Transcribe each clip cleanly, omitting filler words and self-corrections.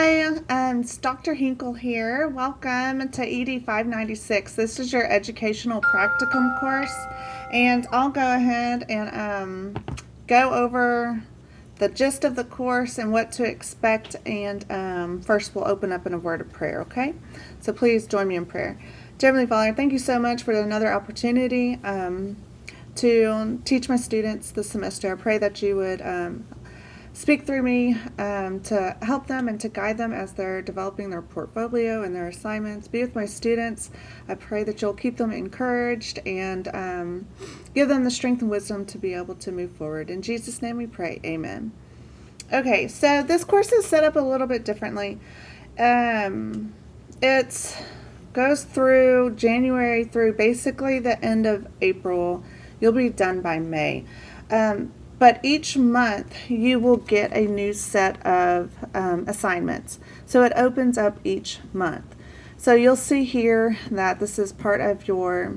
Hi, it's Dr. Henkel here. Welcome to ED 596. This is your educational practicum course, and I'll go ahead and go over the gist of the course and what to expect. And first, we'll open up in a word of prayer, okay? So please join me in prayer. Dear Heavenly Father, thank you so much for another opportunity to teach my students this semester. I pray that you would speak through me to help them and to guide them as they're developing their portfolio and their assignments. Be with my students. I pray that you'll keep them encouraged and give them the strength and wisdom to be able to move forward. In Jesus' name we pray. Amen. Okay, so this course is set up a little bit differently. It goes through January through basically the end of April. You'll be done by May. But each month you will get a new set of assignments. So it opens up each month. So you'll see here that this is part of your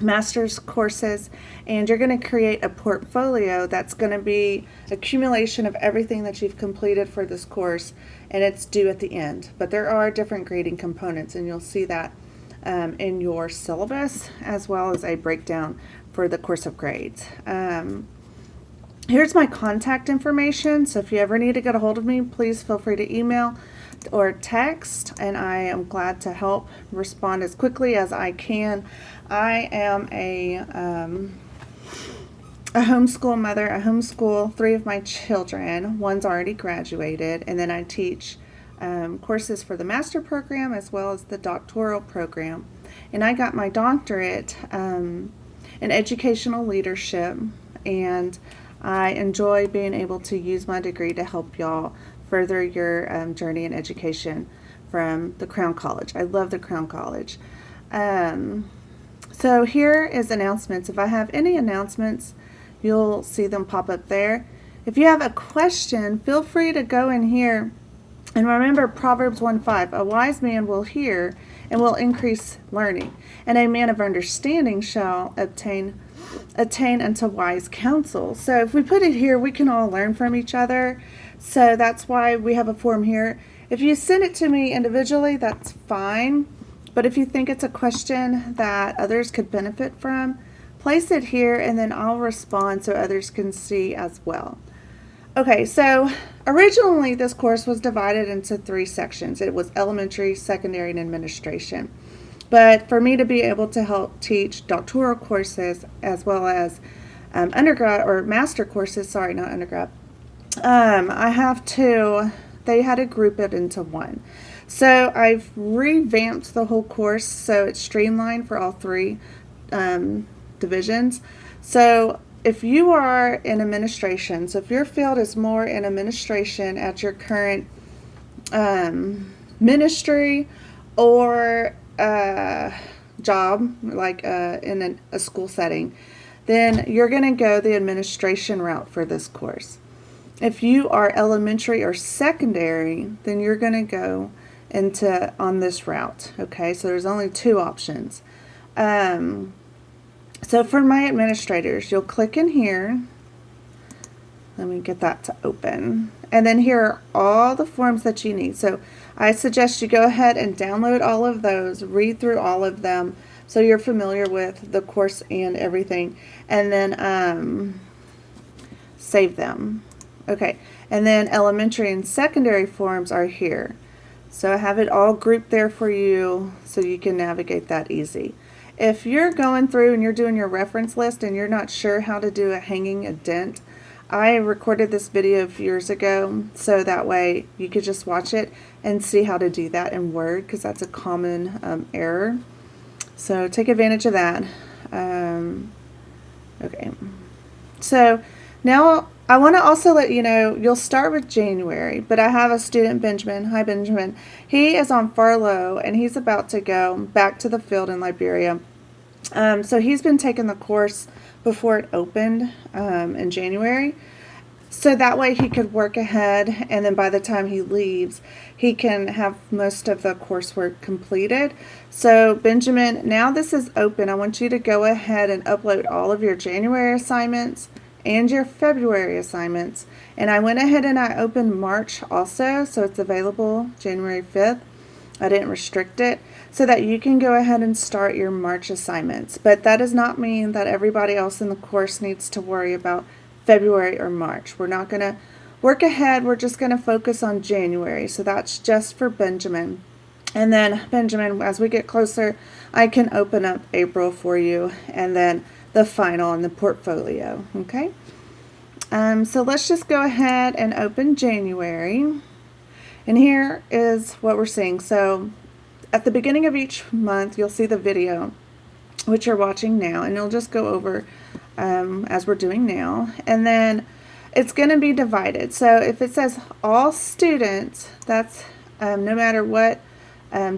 master's courses, and you're going to create a portfolio that's going to be accumulation of everything that you've completed for this course, and it's due at the end. But there are different grading components, and you'll see that in your syllabus, as well as a breakdown for the course of grades. Here's my contact information, so if you ever need to get a hold of me, please feel free to email or text, and I am glad to help respond as quickly as I can. I am a homeschool mother. I homeschool 3 of my children. One's already graduated, and then I teach courses for the master program as well as the doctoral program. And I got my doctorate in educational leadership, and I enjoy being able to use my degree to help y'all further your journey in education from the Crown College. I love the Crown College. So here is announcements. If I have any announcements, you'll see them pop up there. If you have a question, feel free to go in here. And remember Proverbs 1:5, a wise man will hear and will increase learning, and a man of understanding shall attain unto wise counsel. So if we put it here, we can all learn from each other. So that's why we have a form here. If you send it to me individually, that's fine. But if you think it's a question that others could benefit from, place it here and then I'll respond so others can see as well. Okay, so originally this course was divided into 3 sections. It was elementary, secondary, and administration. But for me to be able to help teach doctoral courses as well as undergrad or master courses, sorry, not undergrad, they had to group it into one. So I've revamped the whole course so it's streamlined for all 3 divisions. So if you are in administration, so if your field is more in administration at your current ministry or job, like in a school setting, then you're going to go the administration route for this course. If you are elementary or secondary, then you're going to go on this route. Okay, so there's only 2 options. So for my administrators, you'll click in here. Let me get that to open. And then here are all the forms that you need. So I suggest you go ahead and download all of those, read through all of them so you're familiar with the course and everything, and then save them. Okay, and then elementary and secondary forms are here. So I have it all grouped there for you so you can navigate that easy. If you're going through and you're doing your reference list and you're not sure how to do a hanging indent, I recorded this video years ago, so that way you could just watch it and see how to do that in Word, because that's a common error. So take advantage of that. Okay. So now I want to also let you know, you'll start with January, but I have a student, Benjamin. Hi, Benjamin. He is on furlough, and he's about to go back to the field in Liberia. So he's been taking the course before it opened in January. So that way he could work ahead, and then by the time he leaves, he can have most of the coursework completed. So Benjamin, now this is open. I want you to go ahead and upload all of your January assignments and your February assignments. And I went ahead and I opened March also, so it's available January 5th. I didn't restrict it so that you can go ahead and start your March assignments. But that does not mean that everybody else in the course needs to worry about February or March. We're not going to work ahead. We're just going to focus on January. So that's just for Benjamin. And then Benjamin, as we get closer, I can open up April for you, and then the final and the portfolio. Okay. So let's just go ahead and open January. And here is what we're seeing. So at the beginning of each month, you'll see the video, which you're watching now, and it'll just go over as we're doing now. And then it's going to be divided. So if it says all students, that's no matter what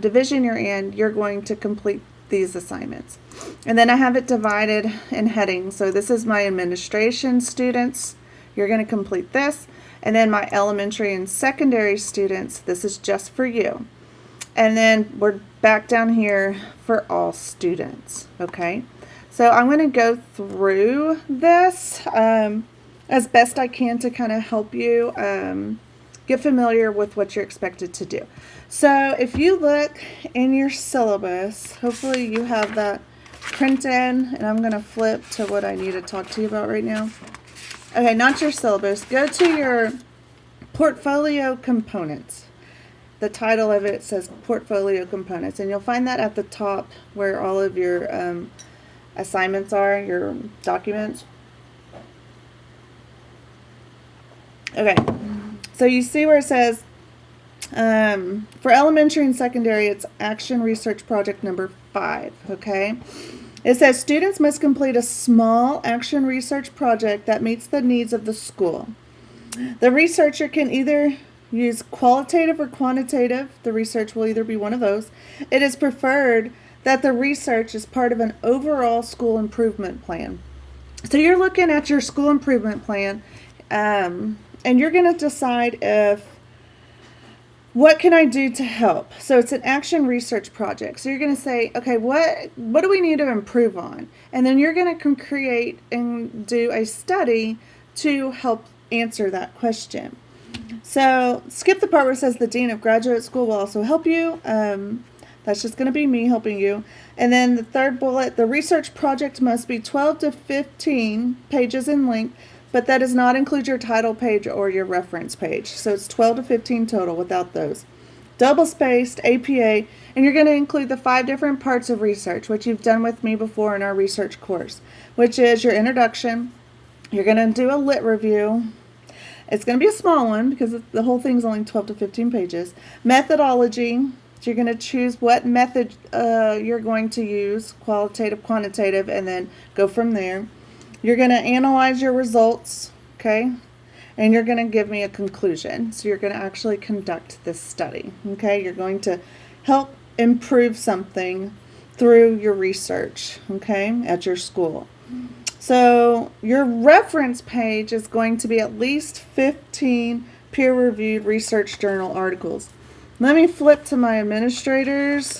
division you're in, you're going to complete these assignments. And then I have it divided in headings. So this is my administration students. You're going to complete this. And then my elementary and secondary students, this is just for you. And then we're back down here for all students. Okay. So I'm going to go through this as best I can to kind of help you get familiar with what you're expected to do. So if you look in your syllabus, hopefully you have that printed, and I'm going to flip to what I need to talk to you about right now. Okay, not your syllabus. Go to your portfolio components. The title of it says portfolio components, and you'll find that at the top where all of your assignments are, your documents. Okay, so you see where it says for elementary and secondary, it's action research project number 5, okay? It says students must complete a small action research project that meets the needs of the school. The researcher can either use qualitative or quantitative. The research will either be one of those. It is preferred that the research is part of an overall school improvement plan. So you're looking at your school improvement plan, and you're going to decide what can I do to help? So it's an action research project. So you're going to say, okay, what do we need to improve on? And then you're going to create and do a study to help answer that question. So skip the part where it says the Dean of Graduate School will also help you. That's just going to be me helping you. And then the third bullet, the research project must be 12 to 15 pages in length, but that does not include your title page or your reference page. So it's 12 to 15 total without those. Double-spaced, APA, and you're going to include the 5 different parts of research, which you've done with me before in our research course, which is your introduction. You're going to do a lit review. It's going to be a small one because the whole thing's only 12 to 15 pages. Methodology. So you're going to choose what method you're going to use, qualitative, quantitative, and then go from there. You're going to analyze your results, okay? And you're going to give me a conclusion. So you're going to actually conduct this study, okay? You're going to help improve something through your research, okay, at your school. So your reference page is going to be at least 15 peer-reviewed research journal articles. Let me flip to my administrators.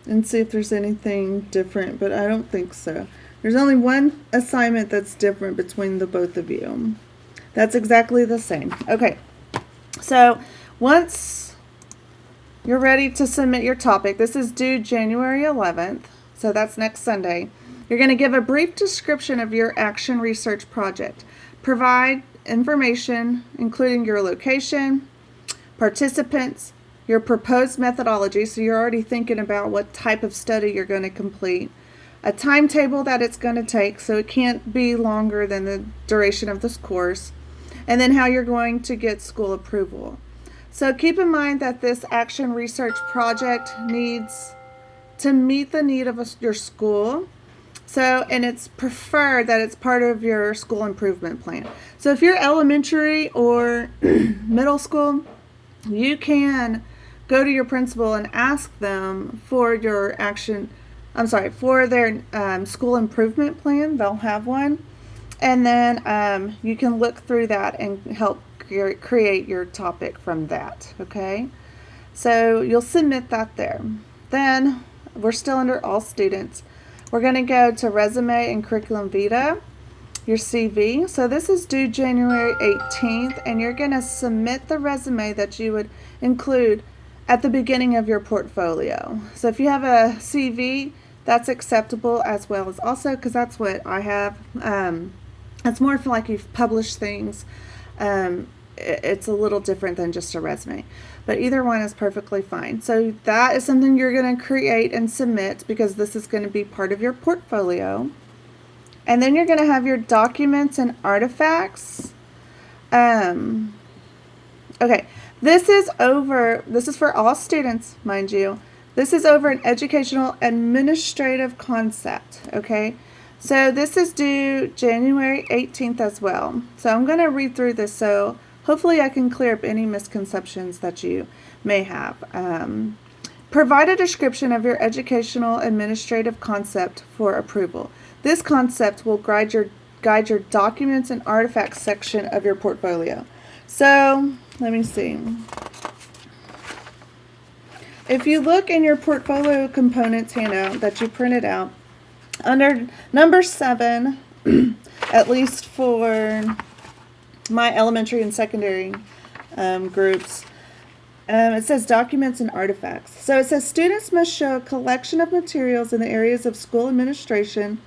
And see if there's anything different, but I don't think so. There's only one assignment that's different between the both of you. That's exactly the same. Okay, so once you're ready to submit your topic, this is due January 11th, so that's next Sunday. You're going to give a brief description of your action research project. Provide information including your location, participants, your proposed methodology, so you're already thinking about what type of study you're going to complete, a timetable that it's going to take, so it can't be longer than the duration of this course, and then how you're going to get school approval. So keep in mind that this action research project needs to meet the need of your school. So, and it's preferred that it's part of your school improvement plan. So if you're elementary or middle school, you can go to your principal and ask them for your for their school improvement plan. They'll have one. And then you can look through that and help create your topic from that, okay? So you'll submit that there. Then we're still under all students. We're going to go to resume and curriculum vitae, your CV. So this is due January 18th, and you're going to submit the resume that you would include at the beginning of your portfolio. So if you have a CV, that's acceptable as well as also, because that's what I have. It's more for like you've published things. It's a little different than just a resume, but either one is perfectly fine. So that is something you're going to create and submit, because this is going to be part of your portfolio. And then you're going to have your documents and artifacts. Okay, this is for all students, mind you. This is over an educational administrative concept, okay? So this is due January 18th as well. So I'm going to read through this, so hopefully I can clear up any misconceptions that you may have. Provide a description of your educational administrative concept for approval. This concept will guide your documents and artifacts section of your portfolio. So let me see. If you look in your portfolio components handout that you printed out, under number 7, at least for my elementary and secondary groups, it says documents and artifacts. So it says students must show a collection of materials in the areas of school administration,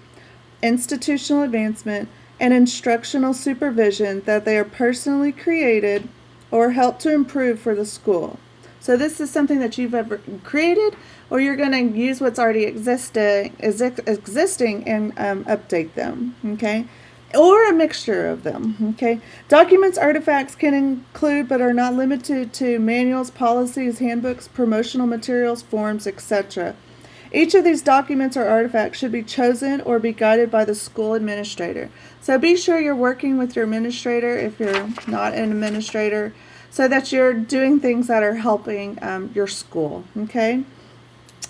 institutional advancement, and instructional supervision that they are personally created or helped to improve for the school. So this is something that you've ever created, or you're going to use what's already existing and update them, okay? Or a mixture of them, okay? Documents, artifacts can include but are not limited to manuals, policies, handbooks, promotional materials, forms, etc. Each of these documents or artifacts should be chosen or be guided by the school administrator. So be sure you're working with your administrator if you're not an administrator, so that you're doing things that are helping your school, okay?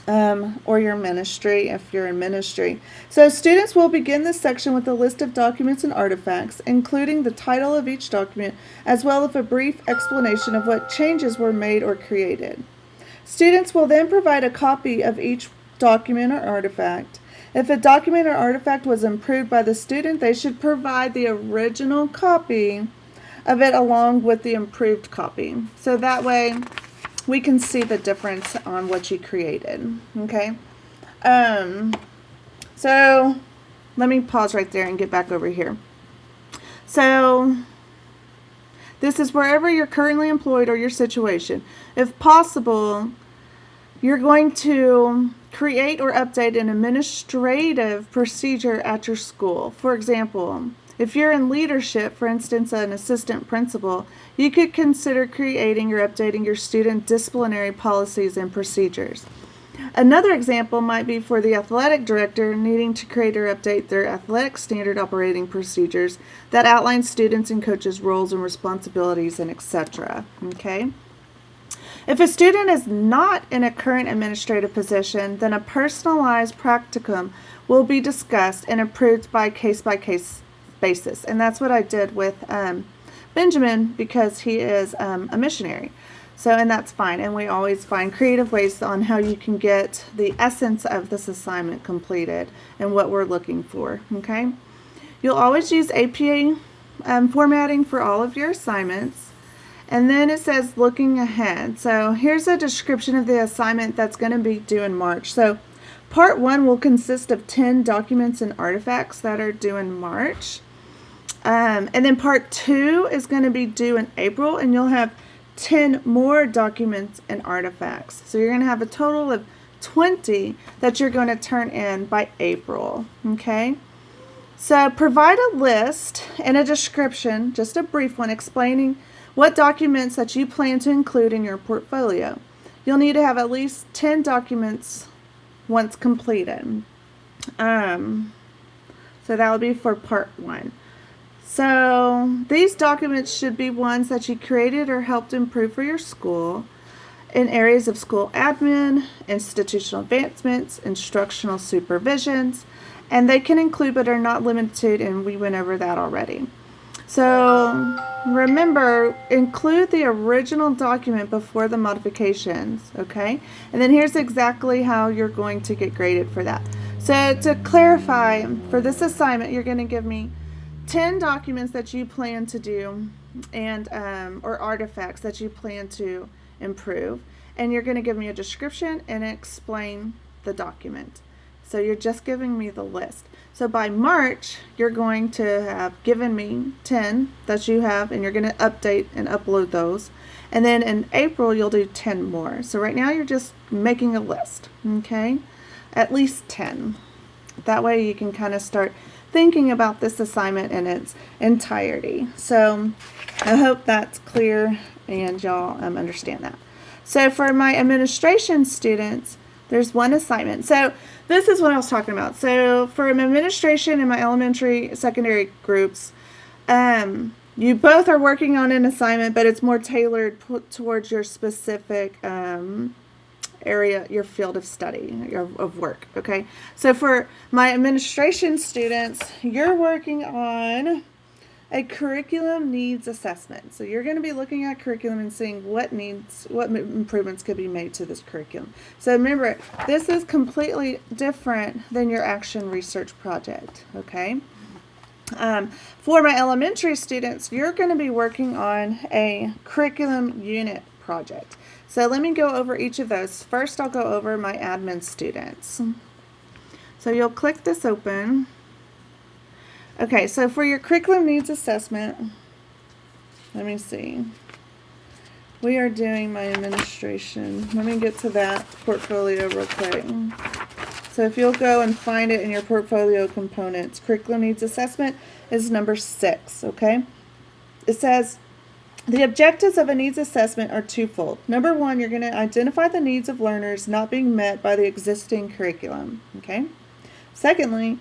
Or your ministry if you're in ministry. So students will begin this section with a list of documents and artifacts, including the title of each document, as well as a brief explanation of what changes were made or created. Students will then provide a copy of each document or artifact. If a document or artifact was improved by the student, they should provide the original copy of it along with the improved copy. So that way we can see the difference on what you created, okay? So let me pause right there and get back over here. So this is wherever you're currently employed or your situation. If possible, you're going to create or update an administrative procedure at your school. For example, if you're in leadership, for instance, an assistant principal, you could consider creating or updating your student disciplinary policies and procedures. Another example might be for the athletic director needing to create or update their athletic standard operating procedures that outline students' and coaches' roles and responsibilities, and etc. Okay? If a student is not in a current administrative position, then a personalized practicum will be discussed and approved by case-by-case basis. And that's what I did with Benjamin, because he is a missionary. So, and that's fine. And we always find creative ways on how you can get the essence of this assignment completed and what we're looking for, okay? You'll always use APA formatting for all of your assignments. And then it says looking ahead. So here's a description of the assignment that's going to be due in March. So part 1 will consist of 10 documents and artifacts that are due in March. And then part 2 is going to be due in April, and you'll have 10 more documents and artifacts. So you're going to have a total of 20 that you're going to turn in by April. Okay? So provide a list and a description, just a brief one, explaining what documents that you plan to include in your portfolio. You'll need to have at least 10 documents once completed. So that would be for part 1. So these documents should be ones that you created or helped improve for your school in areas of school admin, institutional advancements, instructional supervisions, and they can include but are not limited, and we went over that already. So remember, include the original document before the modifications, okay? And then here's exactly how you're going to get graded for that. So to clarify, for this assignment, you're going to give me 10 documents that you plan to do, and or artifacts that you plan to improve, and you're going to give me a description and explain the document. So you're just giving me the list. So by March, you're going to have given me 10 that you have, and you're going to update and upload those. And then in April, you'll do 10 more. So right now, you're just making a list, okay? At least 10. That way you can kind of start thinking about this assignment in its entirety. So I hope that's clear and y'all understand that. So for my administration students, there's one assignment. So this is what I was talking about. So for my administration and my elementary, secondary groups, you both are working on an assignment, but it's more tailored towards your specific area, your field of study, of work, okay? So for my administration students, you're working on a curriculum needs assessment. So you're going to be looking at curriculum and seeing what improvements could be made to this curriculum. So remember, this is completely different than your action research project, okay? For my elementary students, you're going to be working on a curriculum unit project. So let me go over each of those. First, I'll go over my admin students. So you'll click this open. Okay, so for your curriculum needs assessment, let me see. We are doing my administration. Let me get to that portfolio real quick. So if you'll go and find it in your portfolio components, curriculum needs assessment is number 6, okay? It says, the objectives of a needs assessment are twofold. Number 1, you're going to identify the needs of learners not being met by the existing curriculum, okay? Secondly,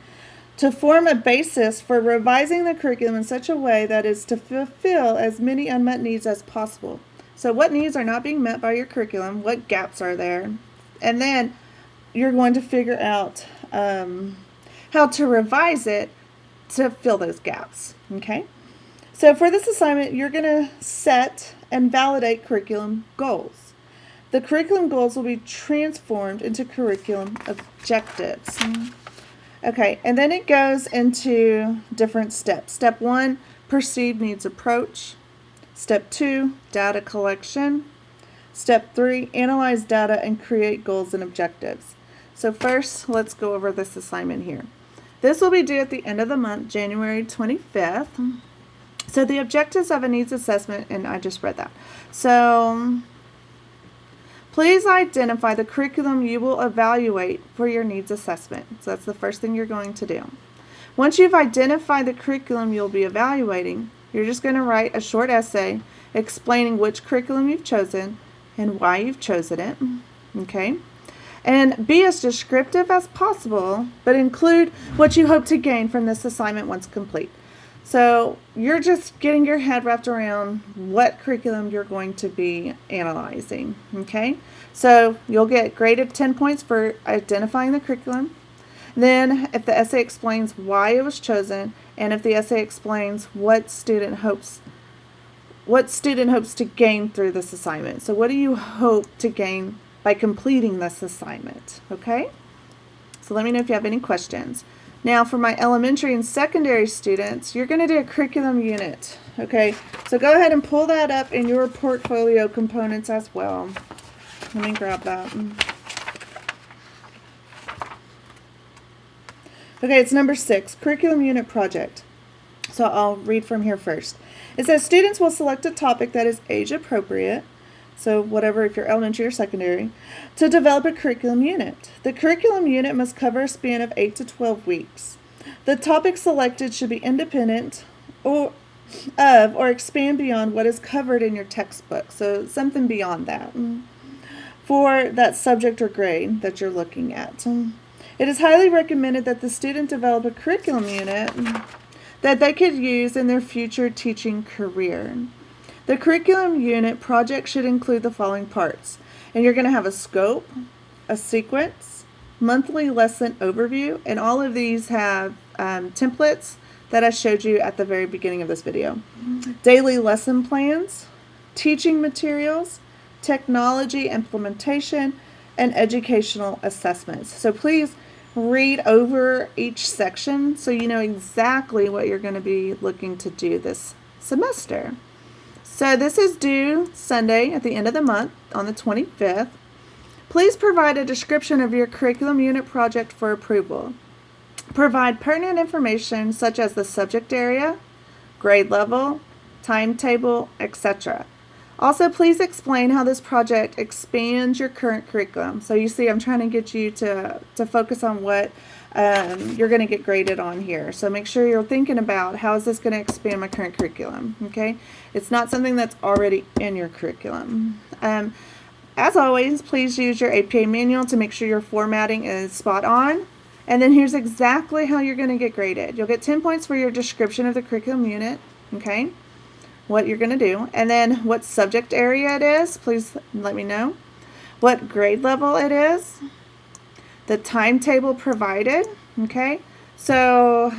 to form a basis for revising the curriculum in such a way that is to fulfill as many unmet needs as possible. So what needs are not being met by your curriculum? What gaps are there? And then you're going to figure out how to revise it to fill those gaps, okay? So for this assignment, you're going to set and validate curriculum goals. The curriculum goals will be transformed into curriculum objectives. Okay, and then it goes into different steps. Step 1, perceived needs approach. Step 2, data collection. Step 3, analyze data and create goals and objectives. So first, let's go over this assignment here. This will be due at the end of the month, January 25th. So the objectives of a needs assessment, and I just read that. So please identify the curriculum you will evaluate for your needs assessment. So that's the first thing you're going to do. Once you've identified the curriculum you'll be evaluating, you're just going to write a short essay explaining which curriculum you've chosen and why you've chosen it. Okay? And be as descriptive as possible, but include what you hope to gain from this assignment once complete. So you're just getting your head wrapped around what curriculum you're going to be analyzing, okay? So you'll get graded 10 points for identifying the curriculum. Then if the essay explains why it was chosen, and if the essay explains what student hopes to gain through this assignment. So what do you hope to gain by completing this assignment, okay? So let me know if you have any questions. Now for my elementary and secondary students, you're going to do a curriculum unit, okay? So go ahead and pull that up in your portfolio components as well. Let me grab that. Okay, it's number 6, curriculum unit project. So I'll read from here first. It says students will select a topic that is age appropriate, so whatever if you're elementary or secondary, to develop a curriculum unit. The curriculum unit must cover a span of 8 to 12 weeks. The topic selected should be independent or expand beyond what is covered in your textbook, so something beyond that for that subject or grade that you're looking at. It is highly recommended that the student develop a curriculum unit that they could use in their future teaching career. The curriculum unit project should include the following parts. And you're going to have a scope, a sequence, monthly lesson overview, and all of these have templates that I showed you at the very beginning of this video. Daily lesson plans, teaching materials, technology implementation, and educational assessments. So please read over each section so you know exactly what you're going to be looking to do this semester. So this is due Sunday at the end of the month on the 25th. Please provide a description of your curriculum unit project for approval. Provide pertinent information such as the subject area, grade level, timetable, etc. Also, please explain how this project expands your current curriculum. So you see, I'm trying to get you to focus on what you're going to get graded on here. So make sure you're thinking about how is this going to expand my current curriculum, okay? It's not something that's already in your curriculum. As always, please use your APA manual to make sure your formatting is spot on. And then here's exactly how you're going to get graded. You'll get 10 points for your description of the curriculum unit, okay? What you're going to do. And then what subject area it is, please let me know. What grade level it is. The timetable provided, okay? So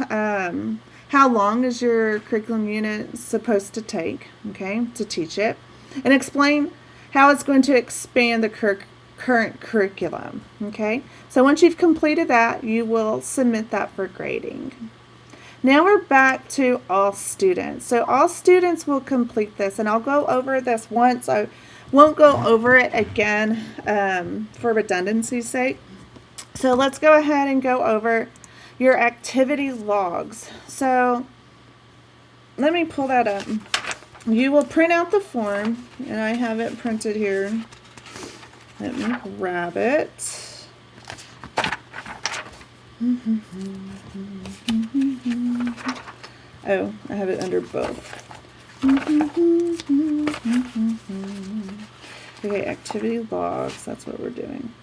how long is your curriculum unit supposed to take, okay, to teach it? And explain how it's going to expand the current curriculum, okay? So once you've completed that, you will submit that for grading. Now we're back to all students. So all students will complete this, and I'll go over this once. I won't go over it again for redundancy's sake. So let's go ahead and go over your activity logs. So let me pull that up. You will print out the form, and I have it printed here. Let me grab it. Oh, I have it under both. Okay, activity logs, that's what we're doing.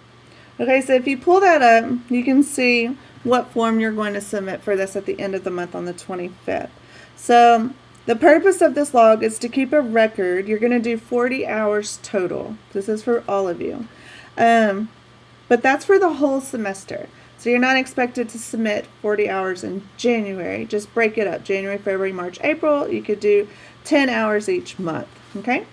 Okay, so if you pull that up, you can see what form you're going to submit for this at the end of the month on the 25th. So the purpose of this log is to keep a record. You're going to do 40 hours total. This is for all of you. But that's for the whole semester. So you're not expected to submit 40 hours in January. Just break it up. January, February, March, April. You could do 10 hours each month. Okay?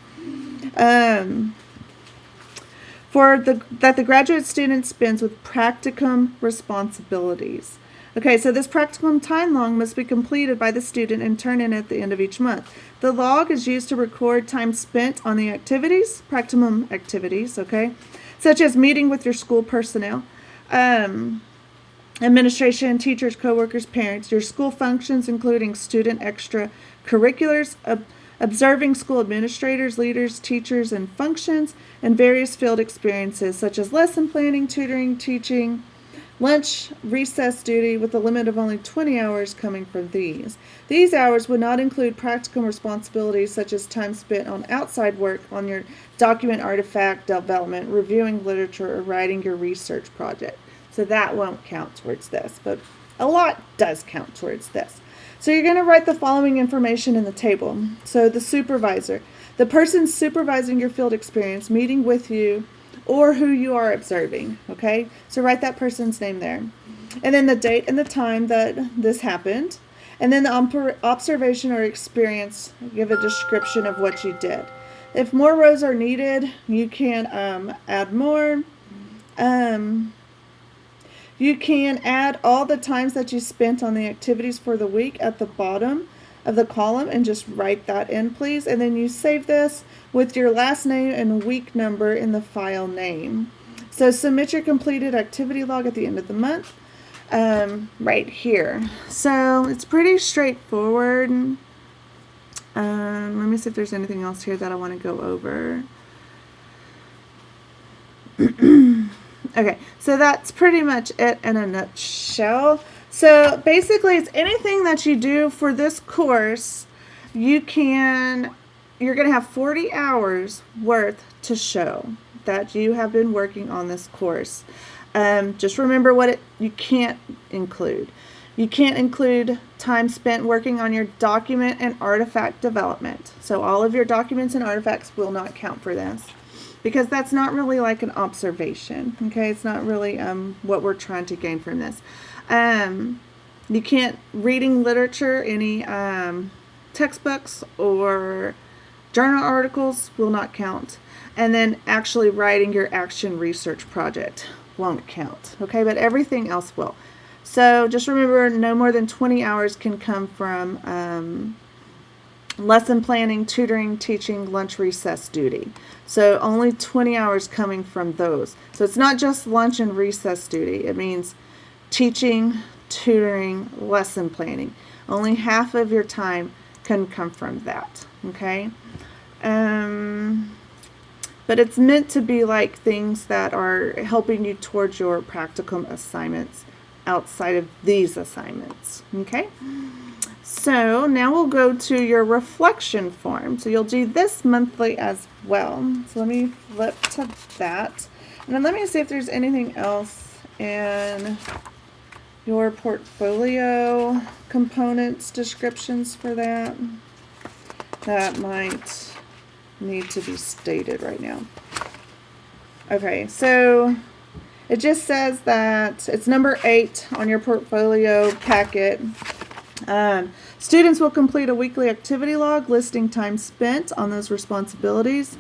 That the graduate student spends with practicum responsibilities. Okay, so this practicum time log must be completed by the student and turned in at the end of each month. The log is used to record time spent on the activities, practicum activities, okay, such as meeting with your school personnel, administration, teachers, coworkers, parents, your school functions, including student extracurriculars, observing school administrators, leaders, teachers, and functions, and various field experiences such as lesson planning, tutoring, teaching, lunch, recess duty, with a limit of only 20 hours coming from these. These hours would not include practicum responsibilities such as time spent on outside work on your document artifact development, reviewing literature, or writing your research project. So that won't count towards this, but a lot does count towards this. So you're going to write the following information in the table. So the supervisor, the person supervising your field experience, meeting with you, or who you are observing, okay? So write that person's name there. And then the date and the time that this happened. And then the observation or experience, give a description of what you did. If more rows are needed, you can add more. You can add all the times that you spent on the activities for the week at the bottom of the column and just write that in, please. And then you save this with your last name and week number in the file name. So submit your completed activity log at the end of the month right here. So it's pretty straightforward. Let me see if there's anything else here that I want to go over. Okay, so that's pretty much it in a nutshell. So basically, it's anything that you do for this course, you're going to have 40 hours worth to show that you have been working on this course. Just remember what you can't include. You can't include time spent working on your document and artifact development. So all of your documents and artifacts will not count for this, because that's not really like an observation, okay? It's not really what we're trying to gain from this. You can't, reading literature, any textbooks or journal articles will not count. And then actually writing your action research project won't count, okay? But everything else will. So just remember, no more than 20 hours can come from lesson planning, tutoring, teaching, lunch, recess duty. So only 20 hours coming from those. So it's not just lunch and recess duty. It means teaching, tutoring, lesson planning. Only half of your time can come from that, okay? But it's meant to be like things that are helping you towards your practicum assignments outside of these assignments, okay? So now we'll go to your reflection form. So you'll do this monthly as well. So let me flip to that. And then let me see if there's anything else in your portfolio components descriptions for that might need to be stated right now. Okay, so it just says that it's number 8 on your portfolio packet. Students will complete a weekly activity log listing time spent on those responsibilities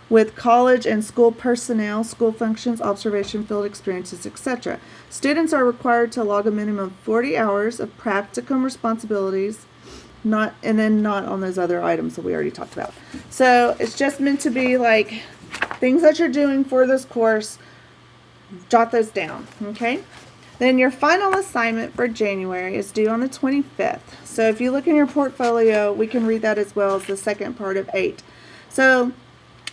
with college and school personnel, school functions, observation, field experiences, etc. Students are required to log a minimum of 40 hours of practicum responsibilities, not on those other items that we already talked about. So it's just meant to be like things that you're doing for this course. Jot those down, okay? Then your final assignment for January is due on the 25th. So if you look in your portfolio, we can read that as well as the second part of 8. So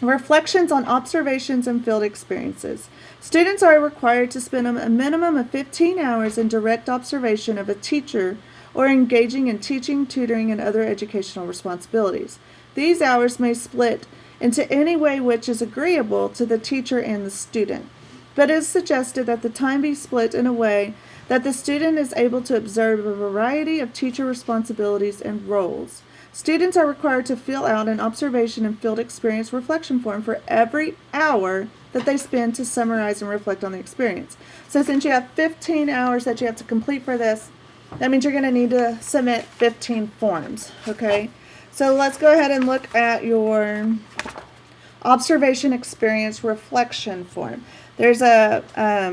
reflections on observations and field experiences. Students are required to spend a minimum of 15 hours in direct observation of a teacher or engaging in teaching, tutoring, and other educational responsibilities. These hours may split into any way which is agreeable to the teacher and the student, but it is suggested that the time be split in a way that the student is able to observe a variety of teacher responsibilities and roles. Students are required to fill out an observation and field experience reflection form for every hour that they spend to summarize and reflect on the experience. So since you have 15 hours that you have to complete for this, that means you're going to need to submit 15 forms, okay? So let's go ahead and look at your observation experience reflection form. There's a, I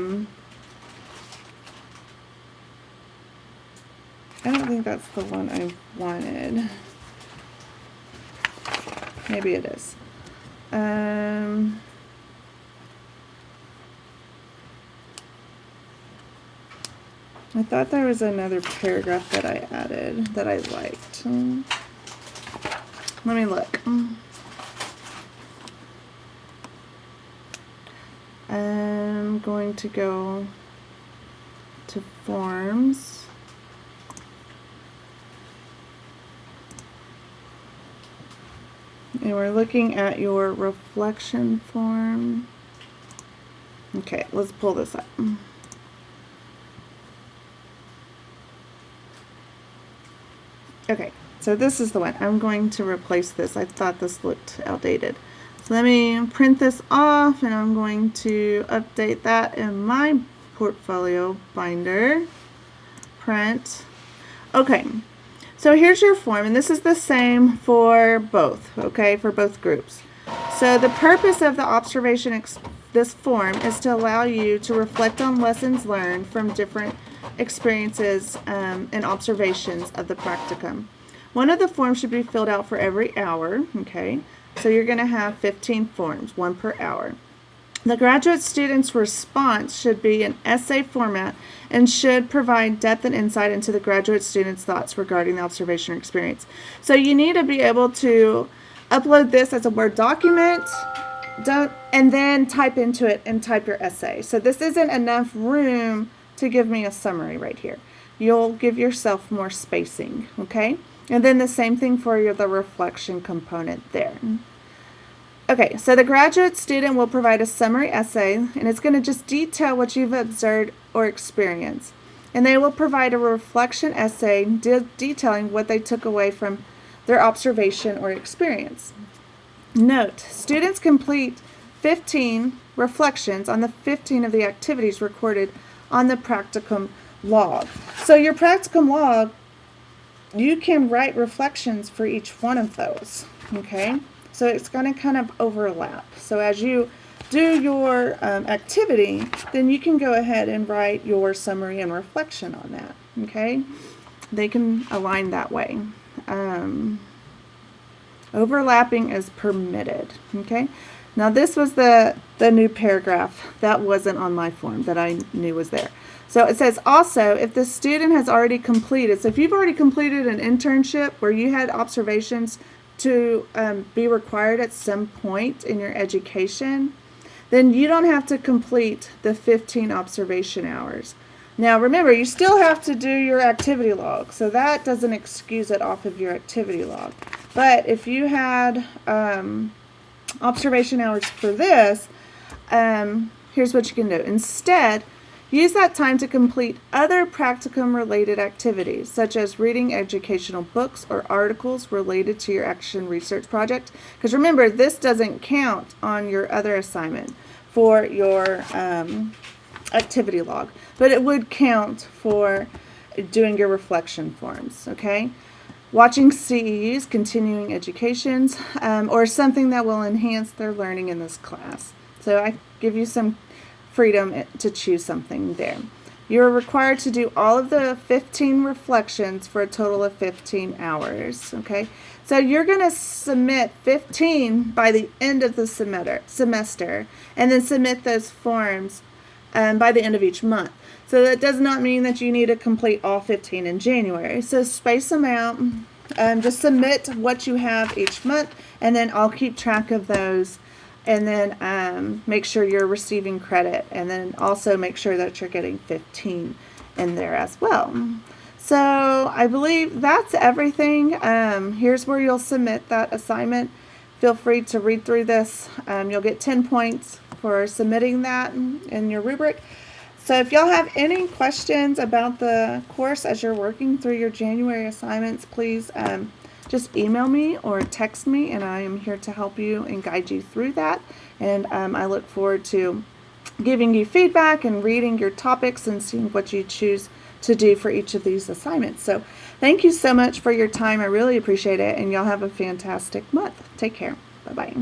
don't think that's the one I wanted. Maybe it is. I thought there was another paragraph that I added that I liked. Let me look. I'm going to go to forms. And we're looking at your reflection form. Okay, let's pull this up. Okay, so this is the one. I'm going to replace this. I thought this looked outdated. So let me print this off, and I'm going to update that in my portfolio binder. Print. Okay, so here's your form, and this is the same for both, okay, for both groups. So the purpose of the observation, this form, is to allow you to reflect on lessons learned from different experiences and observations of the practicum. One of the forms should be filled out for every hour, okay? So you're going to have 15 forms, 1 per hour. The graduate student's response should be in essay format and should provide depth and insight into the graduate student's thoughts regarding the observation experience. So you need to be able to upload this as a Word document, and then type into it and type your essay. So this isn't enough room to give me a summary right here. You'll give yourself more spacing, okay? And then the same thing for the reflection component there. Okay, so the graduate student will provide a summary essay, and it's going to just detail what you've observed or experienced. And they will provide a reflection essay detailing what they took away from their observation or experience. Note, students complete 15 reflections on the 15 of the activities recorded on the practicum log. So your practicum log, you can write reflections for each one of those, okay? So it's going to kind of overlap. So as you do your activity, then you can go ahead and write your summary and reflection on that. Okay, they can align that way. Overlapping is permitted. Okay, now this was the new paragraph that wasn't on my form that I knew was there. So it says also, if the student has already completed, so if you've already completed an internship where you had observations to be required at some point in your education, then you don't have to complete the 15 observation hours. Now remember, you still have to do your activity log, so that doesn't excuse it off of your activity log. But if you had observation hours for this, here's what you can do. Instead, use that time to complete other practicum related activities, such as reading educational books or articles related to your action research project. Because remember, this doesn't count on your other assignment for your activity log, but it would count for doing your reflection forms, okay? Watching CEUs, continuing educations, or something that will enhance their learning in this class. So I give you some freedom to choose something there. You're required to do all of the 15 reflections for a total of 15 hours, okay? So you're going to submit 15 by the end of the semester, and then submit those forms by the end of each month. So that does not mean that you need to complete all 15 in January. So space them out. Just submit what you have each month, and then I'll keep track of those, and then make sure you're receiving credit, and then also make sure that you're getting 15 in there as well. So I believe that's everything. Here's where you'll submit that assignment. Feel free to read through this. You'll get 10 points for submitting that in your rubric. So if y'all have any questions about the course as you're working through your January assignments, please just email me or text me, and I am here to help you and guide you through that. And I look forward to giving you feedback and reading your topics and seeing what you choose to do for each of these assignments. So thank you so much for your time. I really appreciate it, and y'all have a fantastic month. Take care. Bye-bye.